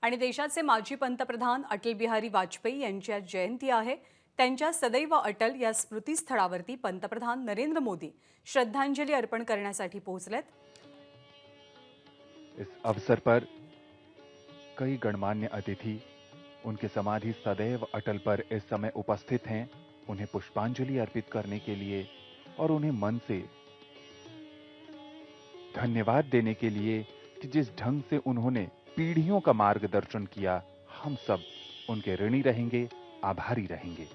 आणि देशाचे माजी पंतप्रधान अटल बिहारी वाजपेयी यांची आज जयंती आहे। त्यांच्या सदैव अटल या स्मृतीस्थळावरती पंतप्रधान नरेंद्र मोदी श्रद्धांजली अर्पण करण्यासाठी पोहोचलेत। इस अवसर पर कई गणमान्य अतिथि उनके समाधि सदैव अटल पर इस समय उपस्थित हैं, उन्हें पुष्पांजलि अर्पित करने के लिए और उन्हें मन से धन्यवाद देने के लिए कि जिस ढंग से उन्होंने पीढ़ियों का मार्गदर्शन किया, हम सब उनके ऋणी रहेंगे, आभारी रहेंगे।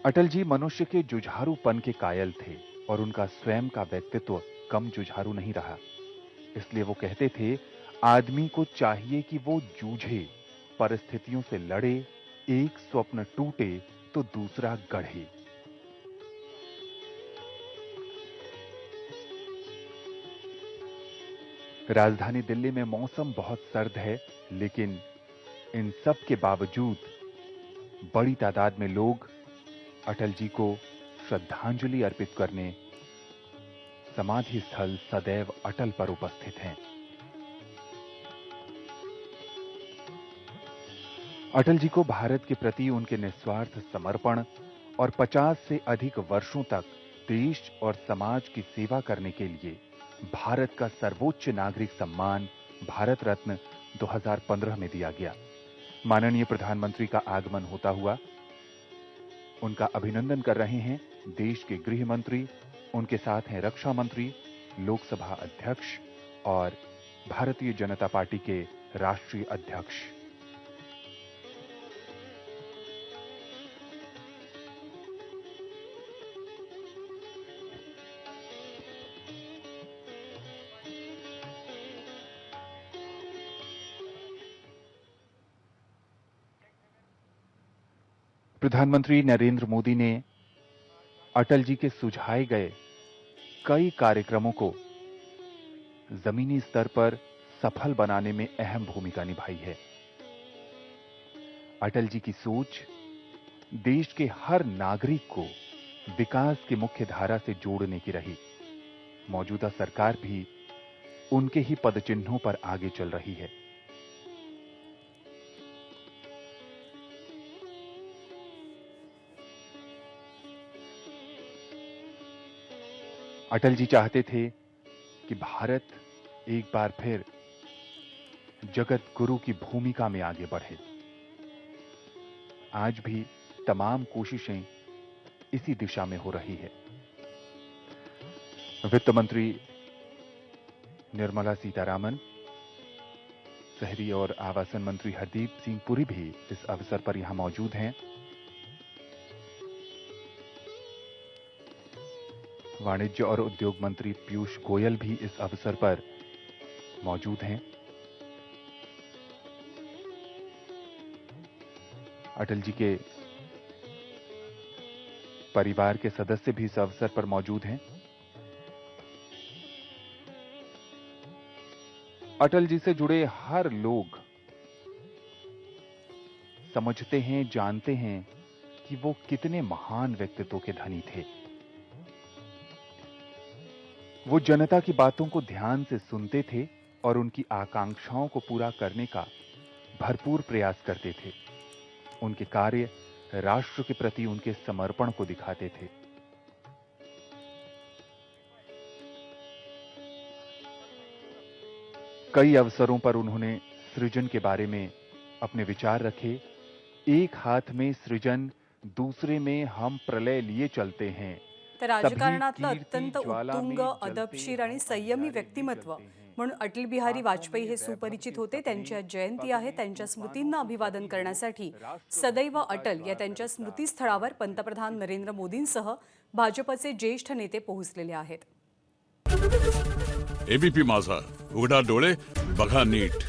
अटल जी मनुष्य के जुझारूपन के कायल थे और उनका स्वयं का व्यक्तित्व कम जुझारू नहीं रहा। इसलिए वो कहते थे, आदमी को चाहिए कि वो जूझे, परिस्थितियों से लड़े, एक स्वप्न टूटे तो दूसरा गढ़े। राजधानी दिल्ली में मौसम बहुत सर्द है, लेकिन इन सब के बावजूद बड़ी तादाद में लोग अटल जी को श्रद्धांजलि अर्पित करने समाधि स्थल सदैव अटल पर उपस्थित हैं। अटल जी को भारत के प्रति उनके निस्वार्थ समर्पण और 50 से अधिक वर्षों तक देश और समाज की सेवा करने के लिए भारत का सर्वोच्च नागरिक सम्मान भारत रत्न 2015 में दिया गया। माननीय प्रधानमंत्री का आगमन होता हुआ उनका अभिनंदन कर रहे हैं देश के गृह मंत्री, उनके साथ हैं रक्षा मंत्री, लोकसभा अध्यक्ष और भारतीय जनता पार्टी के राष्ट्रीय अध्यक्ष। प्रधानमंत्री नरेंद्र मोदी ने अटल जी के सुझाए गए कई कार्यक्रमों को जमीनी स्तर पर सफल बनाने में अहम भूमिका निभाई है। अटल जी की सोच देश के हर नागरिक को विकास की मुख्य धारा से जोड़ने की रही। मौजूदा सरकार भी उनके ही पदचिन्हों पर आगे चल रही है। अटल जी चाहते थे कि भारत एक बार फिर जगत गुरु की भूमिका में आगे बढ़े। आज भी तमाम कोशिशें इसी दिशा में हो रही है। वित्त मंत्री निर्मला सीतारामन, शहरी और आवासन मंत्री हरदीप सिंह पुरी भी इस अवसर पर यहां मौजूद हैं। वाणिज्य और उद्योग मंत्री पीयूष गोयल भी इस अवसर पर मौजूद हैं। अटल जी के परिवार के सदस्य भी इस अवसर पर मौजूद हैं। अटल जी से जुड़े हर लोग समझते हैं, जानते हैं कि वो कितने महान व्यक्तित्व के धनी थे। वो जनता की बातों को ध्यान से सुनते थे और उनकी आकांक्षाओं को पूरा करने का भरपूर प्रयास करते थे। उनके कार्य राष्ट्र के प्रति उनके समर्पण को दिखाते थे। कई अवसरों पर उन्होंने सृजन के बारे में अपने विचार रखे। एक हाथ में सृजन, दूसरे में हम प्रलय लिए चलते हैं। तर राजकारणातलं अत्यंत उत्तुंग, अदबशीर आणि संयमी व्यक्तिमत्व म्हणून अटल बिहारी वाजपेयी हे सुपरिचित होते। त्यांची आज जयंती आहे। त्यांच्या स्मृतींना अभिवादन करण्यासाठी सदैव अटल या त्यांच्या स्मृतीस्थळावर पंतप्रधान नरेंद्र मोदींसह भाजपचे ज्येष्ठ नेते पोहोचलेले आहेत। एबीपी माझा, उघडा डोळे बघा नीट।